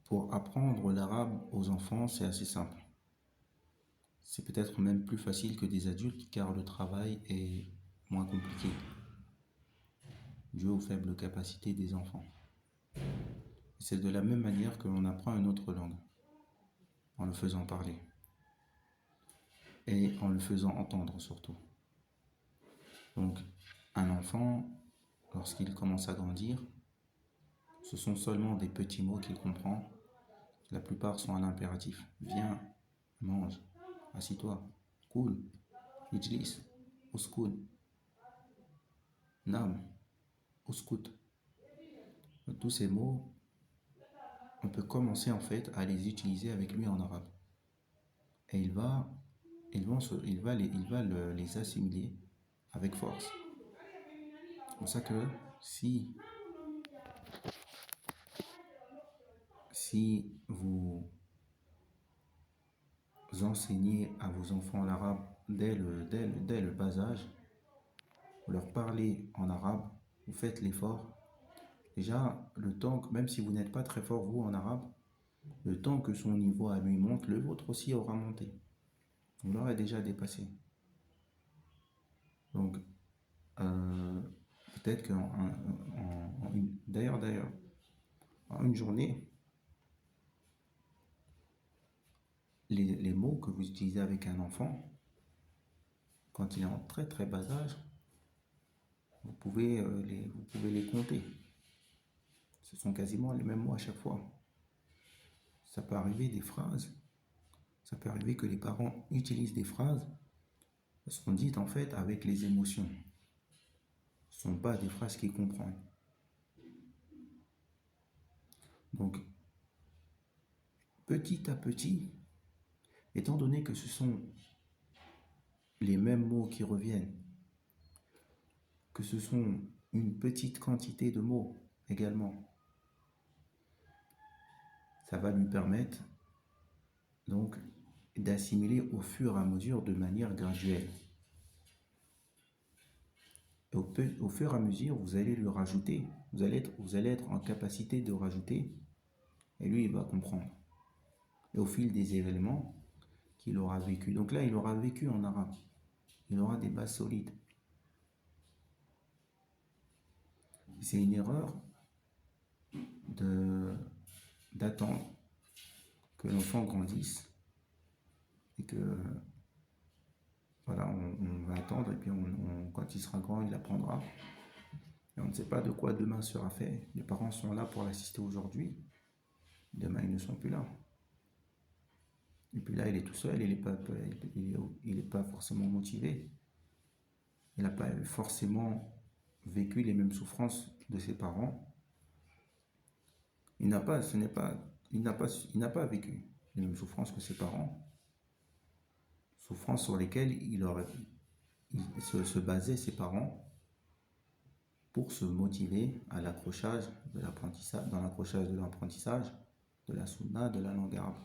Pour apprendre l'arabe aux enfants, c'est assez simple. C'est peut-être même plus facile que des adultes car le travail est moins compliqué, dû aux faibles capacités des enfants. C'est de la même manière que l'on apprend une autre langue, en le faisant parler et en le faisant entendre surtout. Donc, un enfant, lorsqu'il commence à grandir, ce sont seulement des petits mots qu'il comprend. La plupart sont à l'impératif. Viens, mange, assis-toi, cool, ijlis, uskun, nam, uskut. Tous ces mots, on peut commencer en fait à les utiliser avec lui en arabe. Et il va les assimiler avec force. C'est pour ça que si vous enseignez à vos enfants l'arabe dès le bas âge, vous leur parlez en arabe, vous faites l'effort. Déjà, le temps, même si vous n'êtes pas très fort vous en arabe, le temps que son niveau à lui monte, le vôtre aussi aura monté. Vous l'aurez déjà dépassé. Donc, peut-être d'ailleurs, en une journée, les mots que vous utilisez avec un enfant, quand il est en très très bas âge, vous pouvez les compter. Ce sont quasiment les mêmes mots à chaque fois. Ça peut arriver des phrases, ça peut arriver que les parents utilisent des phrases qui sont dites en fait avec les émotions. Ce ne sont pas des phrases qu'ils comprennent. Donc, petit à petit, étant donné que ce sont les mêmes mots qui reviennent, que ce sont une petite quantité de mots également, ça va lui permettre donc d'assimiler au fur et à mesure de manière graduelle. Et au fur et à mesure, vous allez lui rajouter, vous allez être en capacité de rajouter, et lui, il va comprendre. Et au fil des événements qu'il aura vécu. Donc là, il aura vécu en arabe. Il aura des bases solides. C'est une erreur d'attendre que l'enfant grandisse et que voilà, on va attendre et puis quand il sera grand, il apprendra. Et on ne sait pas de quoi demain sera fait. Les parents sont là pour l'assister aujourd'hui. Demain, ils ne sont plus là. Et puis là, il est tout seul, il n'est pas forcément motivé. Il n'a pas forcément vécu les mêmes souffrances de ses parents. Il n'a pas vécu les mêmes souffrances que ses parents. Souffrances sur lesquelles il se basaient ses parents pour se motiver à l'accrochage de l'apprentissage, dans l'accrochage de l'apprentissage de la sunna, de la langue arabe.